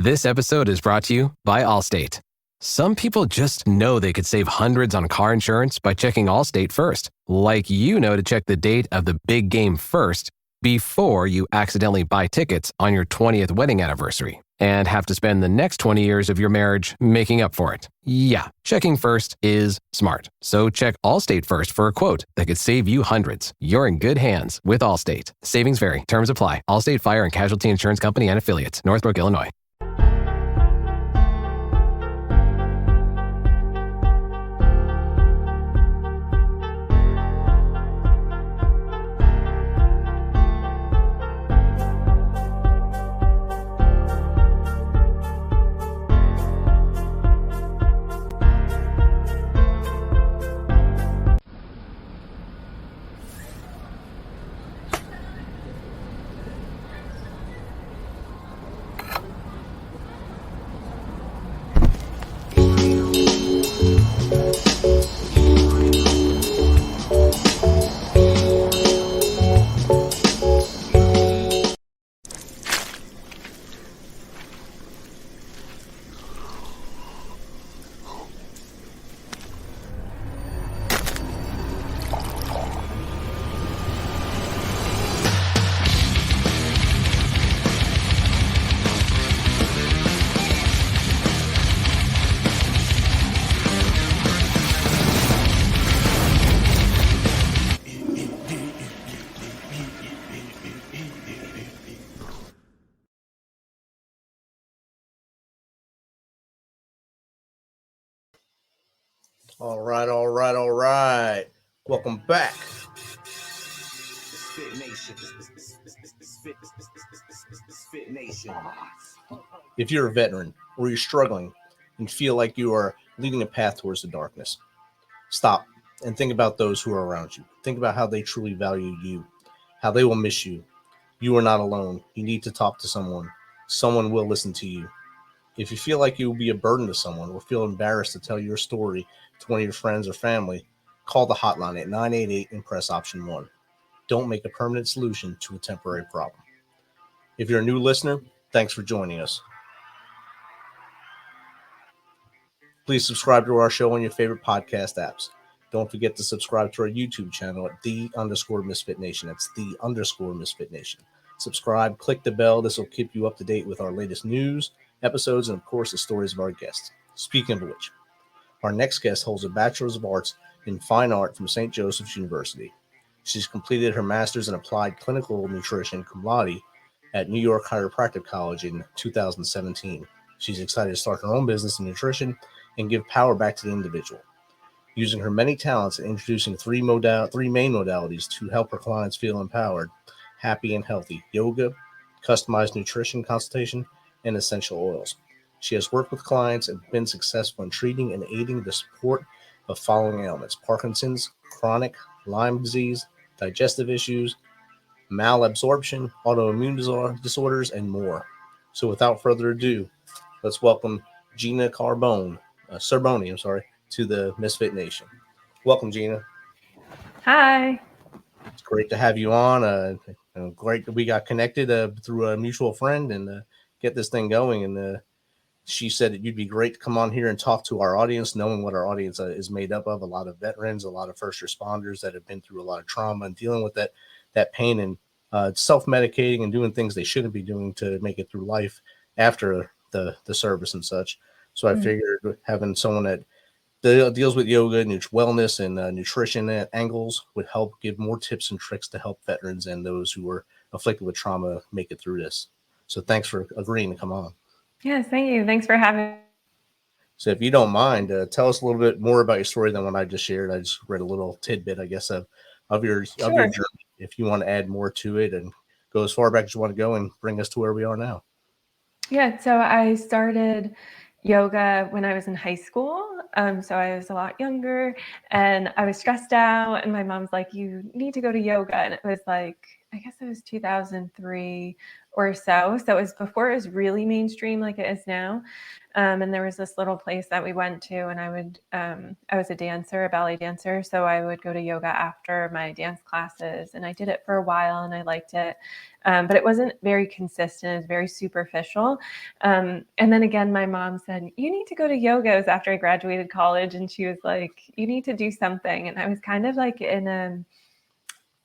This episode is brought to you by Allstate. Some people just know they could save hundreds on car insurance by checking Allstate first, like you know to check the date of the big game first before you accidentally buy tickets on your 20th wedding anniversary and have to spend the next 20 years of your marriage making up for it. Yeah, checking first is smart. So check Allstate first for a quote that could save you hundreds. You're in good hands with Allstate. Savings vary. Terms apply. Allstate Fire and Casualty Insurance Company and Affiliates. Northbrook, Illinois. All right. Welcome back. If you're a veteran or you're struggling and feel like you are leading a path towards the darkness, stop and think about those who are around you. Think about how they truly value you, how they will miss you. You are not alone. You need to talk to someone. Someone will listen to you. If you feel like you will be a burden to someone or feel embarrassed to tell your story to one of your friends or family, call the hotline at 988 and press option 1. Don't make a permanent solution to a temporary problem. If you're a new listener, thanks for joining us. Please subscribe to our show on your favorite podcast apps. Don't forget to subscribe to our YouTube channel at _MisFitNation. That's _MisFitNation. Subscribe, click the bell. This will keep you up to date with our latest news, episodes, and of course, the stories of our guests. Speaking of which, our next guest holds a Bachelor's of Arts in Fine Art from St. Joseph's University. She's completed her Master's in Applied Clinical Nutrition cum laude at New York Chiropractic College in 2017. She's excited to start her own business in nutrition and give power back to the individual. Using her many talents and introducing three main modalities to help her clients feel empowered, happy, and healthy: yoga, customized nutrition consultation, and essential oils. She has worked with clients and been successful in treating and aiding the support of following ailments: Parkinson's, chronic Lyme disease, digestive issues, malabsorption, autoimmune disorders, and more. So without further ado, let's welcome Gina Cerbone, to the MisFit Nation. Welcome, Gina. Hi. It's great to have you on. Great that we got connected through a mutual friend and get this thing going. And she said that you'd be great to come on here and talk to our audience, knowing what our audience is made up of: a lot of veterans, a lot of first responders that have been through a lot of trauma and dealing with that pain and self-medicating and doing things they shouldn't be doing to make it through life after the service and such. So I figured having someone that deals with yoga, wellness, and nutrition angles would help give more tips and tricks to help veterans and those who are afflicted with trauma make it through this. So thanks for agreeing to come on. Yes, thank you. Thanks for having me. So if you don't mind, tell us a little bit more about your story than what I just shared. I just read a little tidbit, I guess, of your journey. If you want to add more to it and go as far back as you want to go and bring us to where we are now. Yeah, so I started yoga when I was in high school. So I was a lot younger and I was stressed out, and my mom's like, you need to go to yoga. And it was like, I guess it was 2003 or so. So it was before it was really mainstream like it is now. And there was this little place that we went to, and I was a dancer, a ballet dancer. So I would go to yoga after my dance classes, and I did it for a while and I liked it. But it wasn't very consistent. It was very superficial. And then again, my mom said, you need to go to yoga. It was after I graduated college, and she was like, you need to do something. And I was kind of like in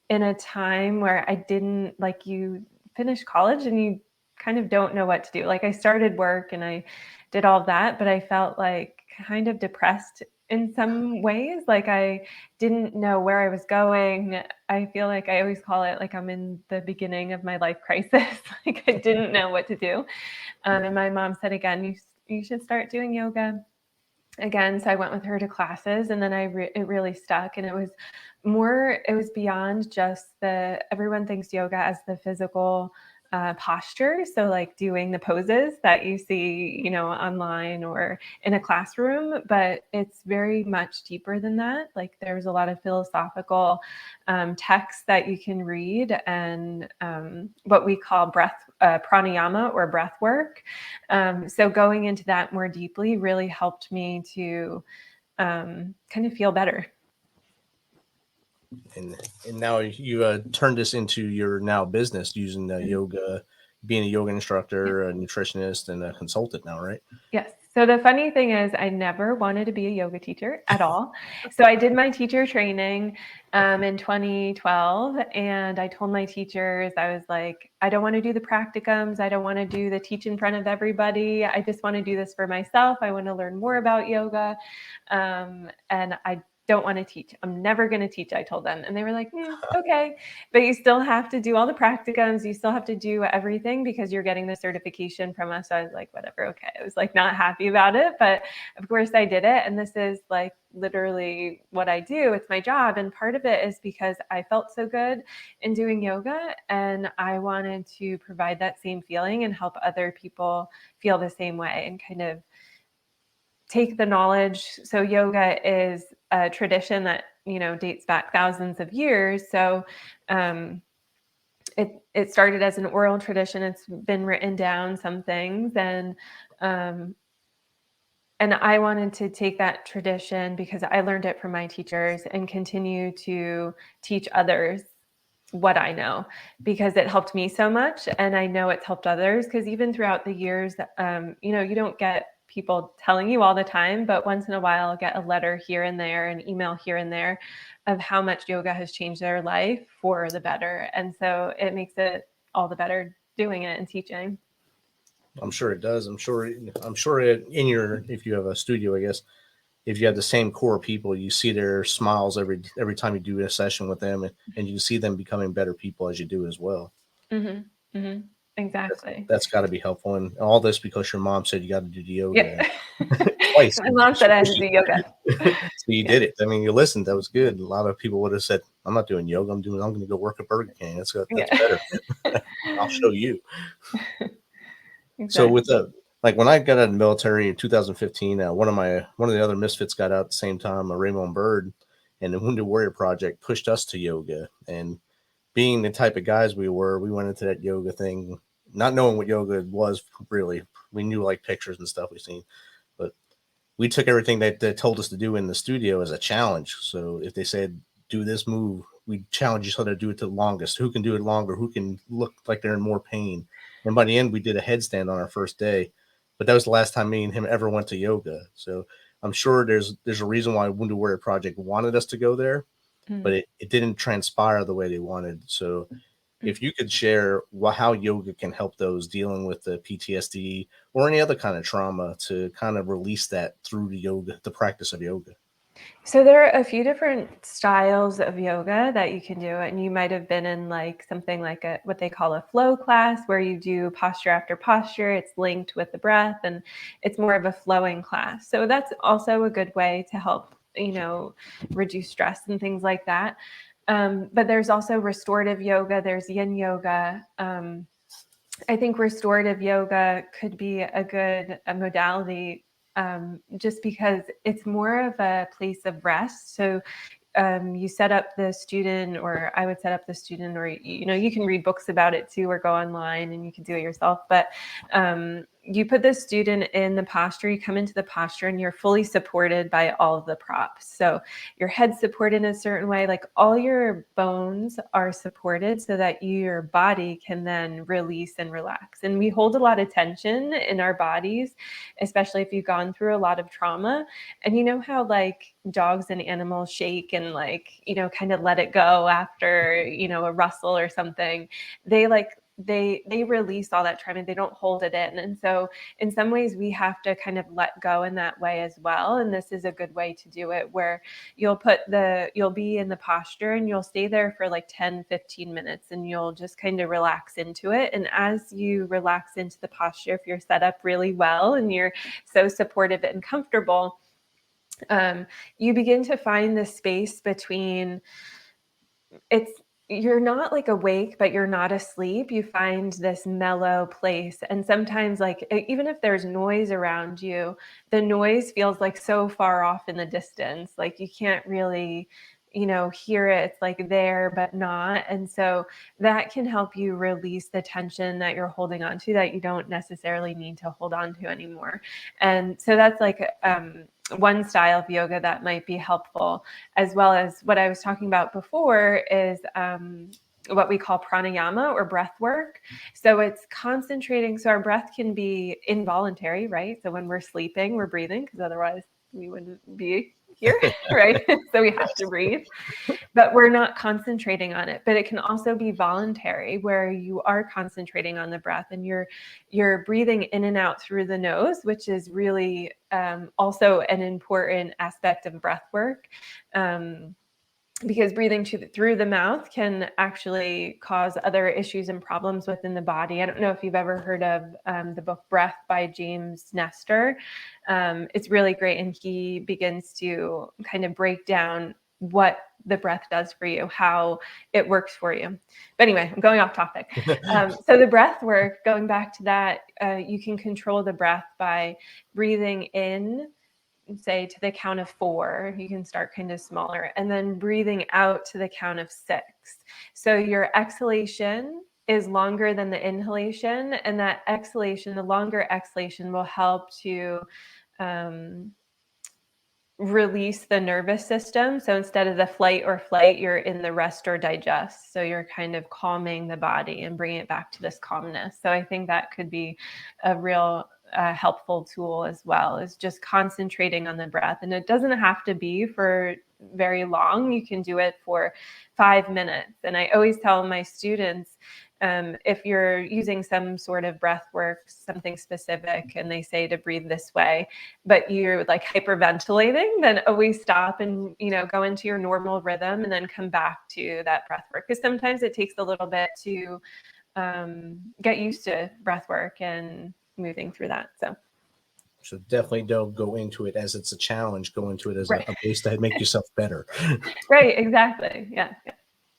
a time where I didn't, like, you finish college and you kind of don't know what to do. Like, I started work and I did all of that, but I felt like kind of depressed in some ways. Like, I didn't know where I was going. I feel like I always call it like I'm in the beginning of my life crisis. Like, I didn't know what to do. And my mom said, again, you should start doing yoga again. So I went with her to classes, and then it really stuck. And it was beyond just everyone thinks yoga as the physical posture. So like doing the poses that you see, online or in a classroom, but it's very much deeper than that. Like, there's a lot of philosophical texts that you can read, and what we call pranayama or breath work. So going into that more deeply really helped me to kind of feel better. And now you turned this into your now business using yoga, being a yoga instructor, a nutritionist, and a consultant now, right? Yes. So the funny thing is, I never wanted to be a yoga teacher at all. So I did my teacher training in 2012, and I told my teachers, I was like, I don't want to do the practicums. I don't want to do the teach in front of everybody. I just want to do this for myself. I want to learn more about yoga. And I don't want to teach. I'm never going to teach, I told them. And they were like, okay, but you still have to do all the practicums. You still have to do everything because you're getting the certification from us. So I was like, whatever. Okay. I was like, not happy about it, but of course I did it. And this is like literally what I do. It's my job. And part of it is because I felt so good in doing yoga, and I wanted to provide that same feeling and help other people feel the same way, and kind of take the knowledge. So yoga is a tradition that, dates back thousands of years. So it started as an oral tradition. It's been written down, some things. And I wanted to take that tradition because I learned it from my teachers and continue to teach others what I know, because it helped me so much. And I know it's helped others, because even throughout the years, you don't get people telling you all the time, but once in a while I'll get a letter here and there, an email here and there of how much yoga has changed their life for the better. And so it makes it all the better doing it and teaching. I'm sure it does. I'm sure if you have a studio, I guess, if you have the same core people, you see their smiles every time you do a session with them, and you see them becoming better people as you do as well. Mm-hmm. Mm-hmm. Exactly. That's got to be helpful. And all this because your mom said you got to do the yoga. Yeah. Twice. My mom said I had to do yoga. So you did it. I mean, you listened. That was good. A lot of people would have said, I'm not doing yoga. I'm going to go work at Burger King. That's better. I'll show you. Exactly. So with like when I got out of the military in 2015, one of the other misfits got out at the same time, Raymond Bird, and the Wounded Warrior Project pushed us to yoga. And being the type of guys we were, we went into that yoga thing not knowing what yoga was really. We knew like pictures and stuff we've seen, but we took everything that they told us to do in the studio as a challenge. So if they said do this move, we challenge each other to do it to the longest. Who can do it longer? Who can look like they're in more pain? And by the end, we did a headstand on our first day. But that was the last time me and him ever went to yoga. So I'm sure there's a reason why Wounded Warrior Project wanted us to go there, but it didn't transpire the way they wanted. So if you could share how yoga can help those dealing with the PTSD or any other kind of trauma to kind of release that through the practice of yoga. So there are a few different styles of yoga that you can do, and you might have been in like something like what they call a flow class, where you do posture after posture. It's linked with the breath, and it's more of a flowing class. So that's also a good way to help, reduce stress and things like that. But there's also restorative yoga. There's yin yoga. I think restorative yoga could be a good modality, just because it's more of a place of rest. So you set up the student, or I would set up the student, or, you can read books about it too, or go online and you can do it yourself. But you put the student in the posture, you come into the posture and you're fully supported by all of the props. So your head's supported in a certain way, like all your bones are supported so that your body can then release and relax. And we hold a lot of tension in our bodies, especially if you've gone through a lot of trauma. And you know how like dogs and animals shake and like, kind of let it go after, a rustle or something. They release all that trauma. They don't hold it in. And so in some ways we have to kind of let go in that way as well. And this is a good way to do it, where you'll be in the posture and you'll stay there for like 10-15 minutes and you'll just kind of relax into it. And as you relax into the posture, if you're set up really well and you're so supportive and comfortable, you begin to find the space between you're not like awake, but you're not asleep. You find this mellow place. And sometimes like, even if there's noise around you, the noise feels like so far off in the distance. Like you can't really, hear it. It's like there, but not. And so that can help you release the tension that you're holding on to that you don't necessarily need to hold on to anymore. And so that's like, one style of yoga that might be helpful, as well as what I was talking about before is what we call pranayama or breath work. So it's concentrating. So our breath can be involuntary, right? So when we're sleeping, we're breathing because otherwise we wouldn't be here, right? So we have to breathe, but we're not concentrating on it. But it can also be voluntary, where you are concentrating on the breath and you're breathing in and out through the nose, which is really also an important aspect of breath work. Because breathing through the mouth can actually cause other issues and problems within the body. I don't know if you've ever heard of the book Breath by James Nestor. It's really great. And he begins to kind of break down what the breath does for you, how it works for you. But anyway, I'm going off topic. So the breath work, going back to that, you can control the breath by breathing in, say to the count of 4. You can start kind of smaller, and then breathing out to the count of 6. So your exhalation is longer than the inhalation, and that exhalation, the longer exhalation, will help to release the nervous system. So instead of the flight or flight, you're in the rest or digest. So you're kind of calming the body and bringing it back to this calmness. So I think that could be a real helpful tool as well, is just concentrating on the breath. And it doesn't have to be for very long. You can do it for 5 minutes. And I always tell my students, if you're using some sort of breath work, something specific, and they say to breathe this way, but you're like hyperventilating, then always stop and, go into your normal rhythm and then come back to that breath work. Because sometimes it takes a little bit to get used to breath work and moving through that. So definitely don't go into it as it's a challenge. Go into it as Right. a place to make yourself better. Right, exactly. Yeah.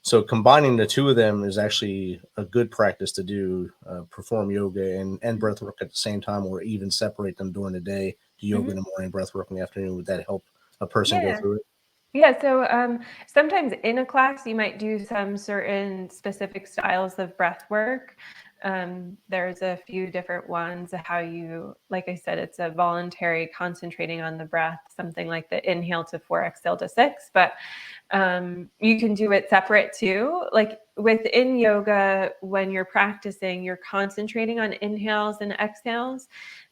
So combining the two of them is actually a good practice to do, perform yoga and breath work at the same time, or even separate them during the day. Do yoga in the morning, breath work in the afternoon. Would that help a person go through it? Yeah. So sometimes in a class, you might do some certain specific styles of breath work. There's a few different ones, how you, like I said, it's a voluntary concentrating on the breath, something like the inhale to 4, exhale to 6. But you can do it separate too. Like within yoga, when you're practicing, you're concentrating on inhales and exhales.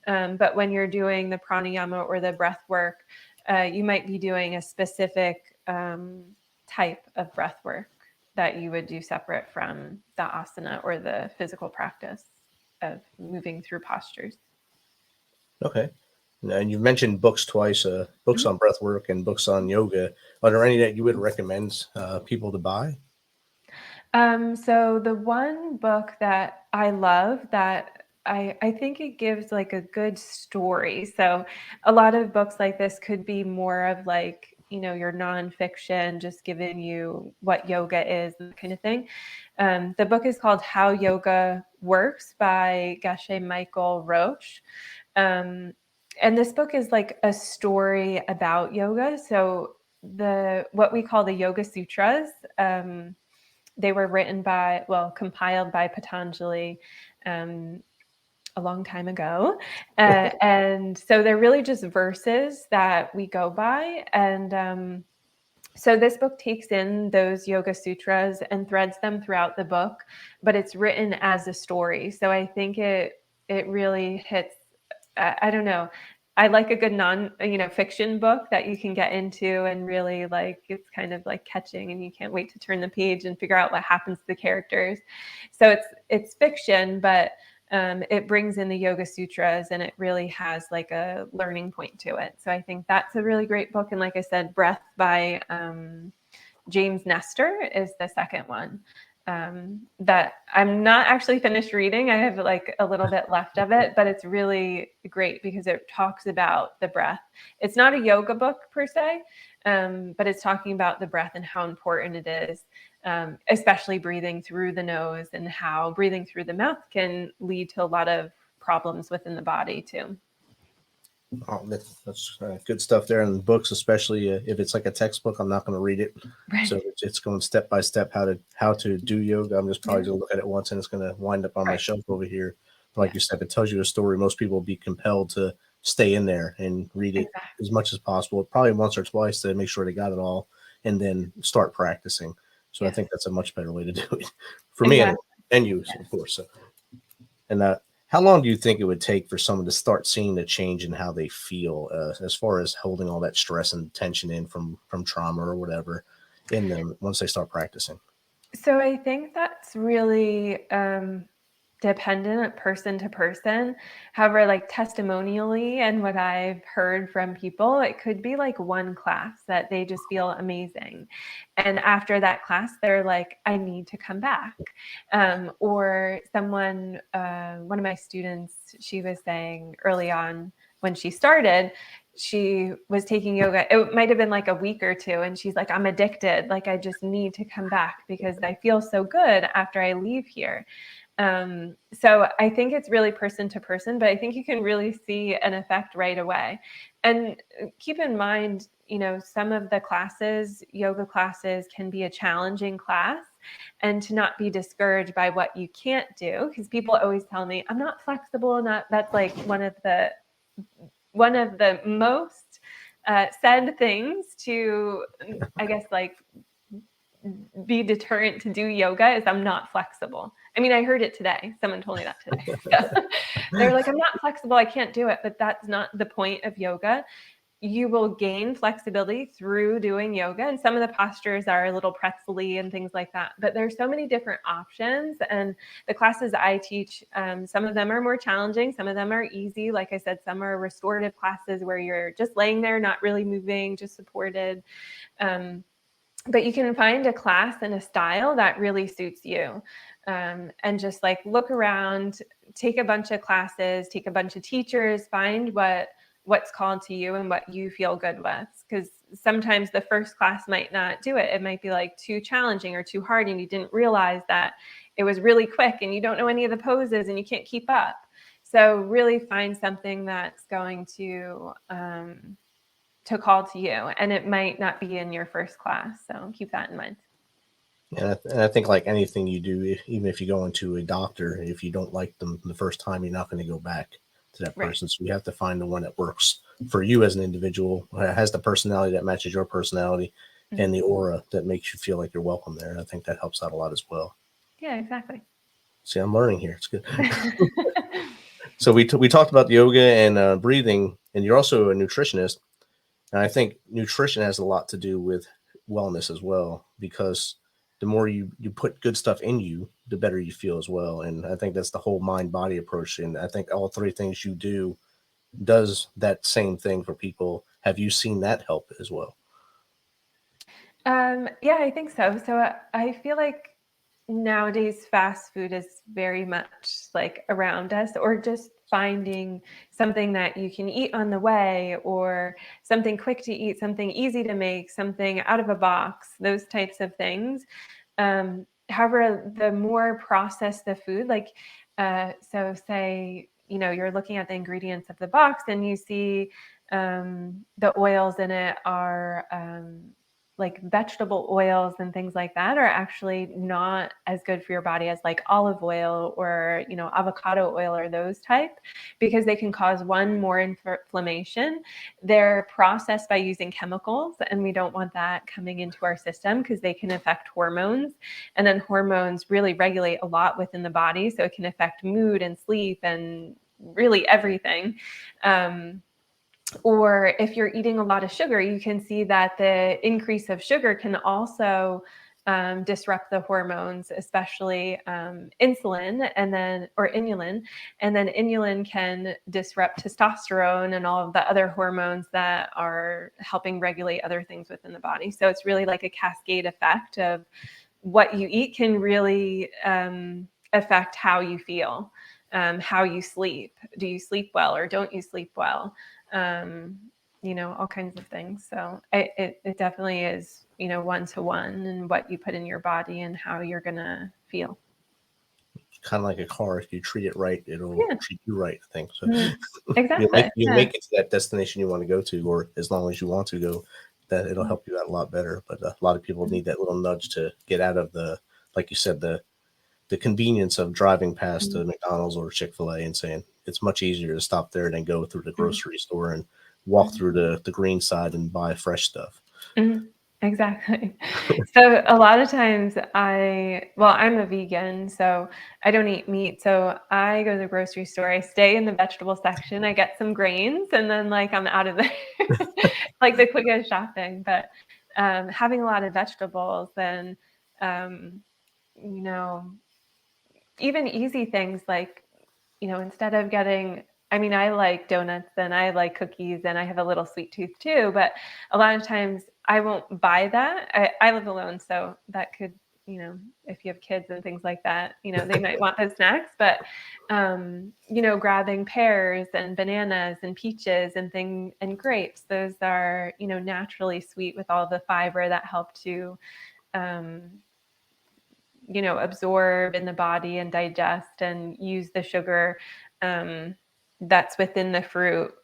But when you're doing the pranayama or the breath work, you might be doing a specific type of breath work that you would do separate from the asana or the physical practice of moving through postures. Okay. And you've mentioned books twice, books on breath work and books on yoga. Are there any that you would recommend people to buy? So the one book that I love, that I think it gives like a good story. So a lot of books like this could be more of like, your nonfiction, just giving you what yoga is and that kind of thing. The book is called How Yoga Works by Geshe Michael Roche. And this book is like a story about yoga. So what we call the Yoga Sutras. They were compiled by Patanjali a long time ago. And so they're really just verses that we go by. And so this book takes in those Yoga Sutras and threads them throughout the book, but it's written as a story. So I think it really hits, I don't know. I like a good fiction book that you can get into and really like, it's kind of like catching and you can't wait to turn the page and figure out what happens to the characters. So it's fiction, but it brings in the Yoga Sutras and it really has like a learning point to it. So I think that's a really great book. And like I said, Breath by James Nestor is the second one that I'm not actually finished reading. I have like a little bit left of it, but it's really great because it talks about the breath. It's not a yoga book per se, but it's talking about the breath and how important it is, especially breathing through the nose and how breathing through the mouth can lead to a lot of problems within the body too. Oh, that's good stuff there in the books, especially if it's like a textbook. I'm not going to read it, Right. so it's going step by step how to do yoga. I'm just probably going to look at it once, and it's going to wind up on my shelf over here. But like you said, it tells you a story. Most people will be compelled to stay in there and read it as much as possible, probably once or twice to make sure they got it all, and then start practicing. So I think that's a much better way to do it for me and you, of course. So, and how long do you think it would take for someone to start seeing the change in how they feel as far as holding all that stress and tension in from trauma or whatever in them once they start practicing? So I think that's really dependent person to person. However, like testimonially and what I've heard from people, it could be like one class that they just feel amazing. And after that class, they're like, I need to come back. Or someone, one of my students, she was saying early on when she started, she was taking yoga. It might have been like a week or two. And she's like, I'm addicted. Like, I just need to come back because I feel so good after I leave here. So I think it's really person to person, but I think you can really see an effect right away. And keep in mind, some of the classes, yoga classes, can be a challenging class, and to not be discouraged by what you can't do, because people always tell me I'm not flexible. That's like one of the most said things to, I guess, like be deterrent to do yoga is I'm not flexible. I mean, I heard it today. Someone told me that today. So they're like, I'm not flexible. I can't do it. But that's not the point of yoga. You will gain flexibility through doing yoga. And some of the postures are a little pretzel-y and things like that. But there's so many different options. And the classes I teach, some of them are more challenging. Some of them are easy. Like I said, some are restorative classes where you're just laying there, not really moving, just supported. But you can find a class and a style that really suits you. And just like look around, take a bunch of classes, take a bunch of teachers, find what's called to you and what you feel good with. Because sometimes the first class might not do it. It might be like too challenging or too hard, and you didn't realize that it was really quick and you don't know any of the poses and you can't keep up. So really find something that's going to call to you, and it might not be in your first class. So keep that in mind. And I think like anything you do, even if you go into a doctor, if you don't like them the first time, you're not going to go back to that person. So you have to find the one that works for you as an individual, has the personality that matches your personality, and the aura that makes you feel like you're welcome there. And I think that helps out a lot as well. Yeah, exactly. See, I'm learning here. It's good. So we talked about yoga and breathing, and you're also a nutritionist. And I think nutrition has a lot to do with wellness as well, because the more you put good stuff in you, the better you feel as well. And I think that's the whole mind-body approach. And I think all three things you do does that same thing for people. Have you seen that help as well? Yeah, I think so. So I feel like nowadays fast food is very much like around us, or just finding something that you can eat on the way, or something quick to eat, something easy to make, something out of a box, those types of things. However, the more processed the food, like, so say, you're looking at the ingredients of the box and you see the oils in it are like vegetable oils and things like that are actually not as good for your body as like olive oil or, avocado oil or those type, because they can cause more inflammation. They're processed by using chemicals, and we don't want that coming into our system because they can affect hormones. And then hormones really regulate a lot within the body. So it can affect mood and sleep and really everything. Or if you're eating a lot of sugar, you can see that the increase of sugar can also disrupt the hormones, especially insulin or inulin. And then inulin can disrupt testosterone and all of the other hormones that are helping regulate other things within the body. So it's really like a cascade effect of what you eat can really affect how you feel, how you sleep. Do you sleep well or don't you sleep well? All kinds of things. So it definitely is, one-to-one, and what you put in your body and how you're going to feel. Kind of like a car. If you treat it right, it'll treat you right, I think. So Exactly. you'll make it to that destination you want to go to, or as long as you want to go, that it'll help you out a lot better. But a lot of people need that little nudge to get out of like you said, the convenience of driving past a McDonald's or Chick-fil-A and saying it's much easier to stop there than go through the grocery store and walk through the green side and buy fresh stuff. Exactly. So a lot of times I'm a vegan, so I don't eat meat. So I go to the grocery store, I stay in the vegetable section, I get some grains, and then like I'm out of there, like the quickest shopping. But having a lot of vegetables, then, even easy things like, instead of getting, I like donuts and I like cookies and I have a little sweet tooth too, but a lot of times I won't buy that. I live alone, so that could, if you have kids and things like that, they might want those snacks, but, grabbing pears and bananas and peaches and grapes, those are, naturally sweet with all the fiber that help to, absorb in the body and digest and use the sugar that's within the fruit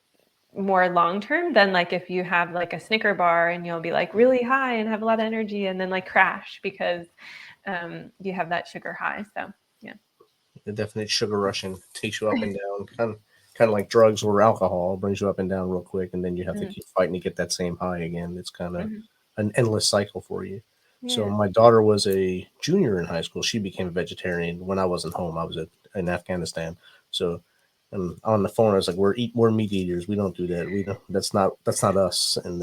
more long-term than like if you have like a Snicker bar and you'll be like really high and have a lot of energy and then like crash because you have that sugar high. So yeah. The definite sugar rushing takes you up and down, kind of like drugs or alcohol, brings you up and down real quick, and then you have to keep fighting to get that same high again. It's kind of an endless cycle for you. Yeah. So my daughter was a junior in high school. She became a vegetarian when I wasn't home. I was in Afghanistan. So on the phone, I was like, we're meat eaters. We don't do that. We don't. That's not us. And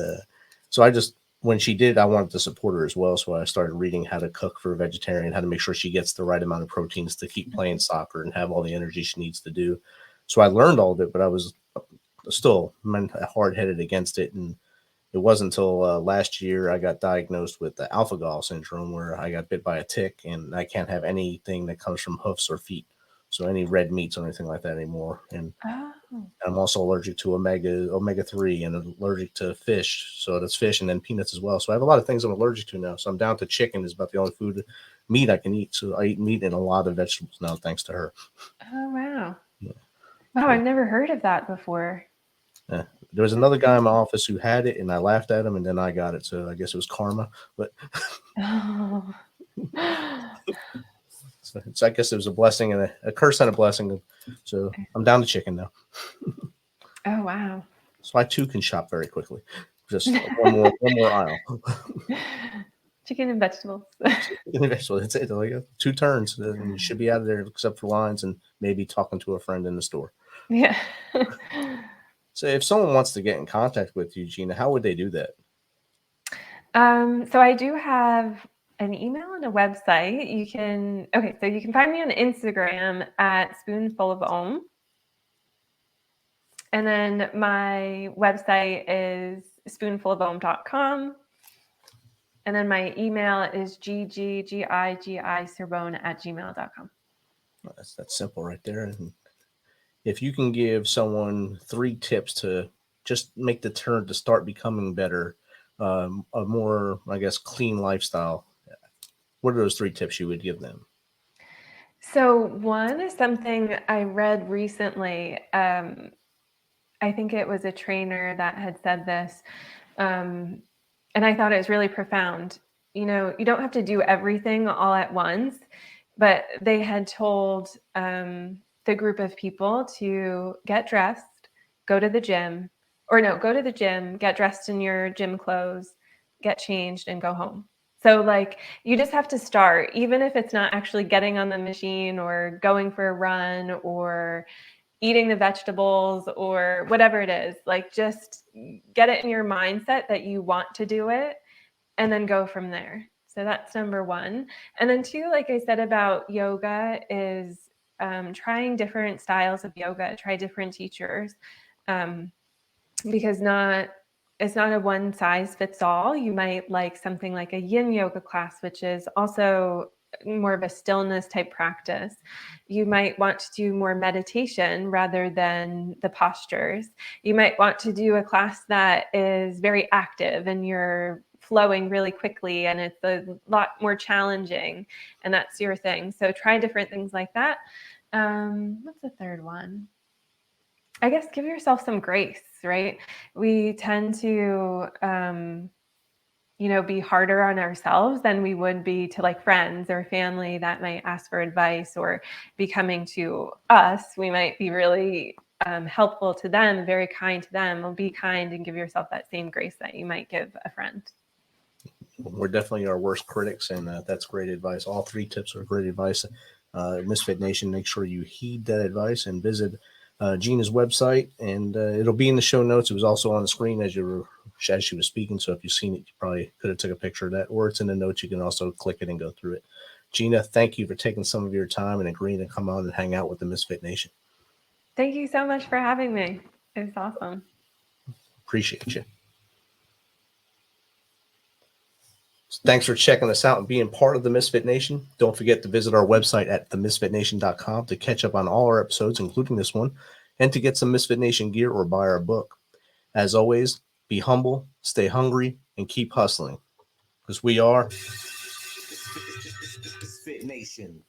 so when she did, I wanted to support her as well. So I started reading how to cook for a vegetarian, how to make sure she gets the right amount of proteins to keep playing soccer and have all the energy she needs to do. So I learned all of it, but I was still hard-headed against it. And it wasn't until last year I got diagnosed with the alpha-gal syndrome, where I got bit by a tick and I can't have anything that comes from hoofs or feet. So any red meats or anything like that anymore. And I'm also allergic to omega-3 and allergic to fish. So that's fish and then peanuts as well. So I have a lot of things I'm allergic to now. So I'm down to chicken is about the only meat I can eat. So I eat meat and a lot of vegetables now, thanks to her. Oh, wow. Yeah. Wow. I've never heard of that before. There was another guy in my office who had it and I laughed at him and then I got it. So I guess it was karma, but so I guess it was a blessing and a curse and a blessing. So I'm down to chicken now. Oh, wow. So I too can shop very quickly. Just one more aisle. Chicken and vegetables. Chicken and vegetables. That's it. Like 2 turns, and you should be out of there except for lines and maybe talking to a friend in the store. Yeah. So if someone wants to get in contact with you, Gina, how would they do that? So I do have an email and a website. You can find me on Instagram at Spoonful of Om. And then my website is spoonfulofom.com. And then my email is gggigicerbone@gmail.com. Well, that's simple right there. And if you can give someone 3 tips to just make the turn to start becoming better, a more, I guess, clean lifestyle, what are those 3 tips you would give them? So one is something I read recently. I think it was a trainer that had said this. And I thought it was really profound. You don't have to do everything all at once, but they had told the group of people to get dressed, go to the gym, go to the gym, get dressed in your gym clothes, get changed, and go home. So, like, you just have to start, even if it's not actually getting on the machine or going for a run or eating the vegetables or whatever it is. Like, just get it in your mindset that you want to do it and then go from there. So that's number one. And then two, like I said about yoga, is trying different styles of yoga, try different teachers, because it's not a one size fits all. You might like something like a yin yoga class, which is also more of a stillness type practice. You might want to do more meditation rather than the postures. You might want to do a class that is very active and you're flowing really quickly and it's a lot more challenging, and that's your thing. So try different things like that. What's the third one? I guess give yourself some grace, right? We tend to, be harder on ourselves than we would be to like friends or family that might ask for advice or be coming to us. We might be really helpful to them, very kind to them. Well, be kind and give yourself that same grace that you might give a friend. We're definitely our worst critics, and that's great advice. All three tips are great advice. Misfit Nation, make sure you heed that advice and visit Gina's website, and it'll be in the show notes. It was also on the screen as she was speaking, so if you've seen it, you probably could have took a picture of that, or it's in the notes. You can also click it and go through it. Gina, thank you for taking some of your time and agreeing to come on and hang out with the Misfit Nation. Thank you so much for having me. It was awesome. Appreciate you. Thanks for checking us out and being part of the Misfit Nation. Don't forget to visit our website at themisfitnation.com to catch up on all our episodes, including this one, and to get some Misfit Nation gear or buy our book. As always, be humble, stay hungry, and keep hustling, because we are Misfit Nation.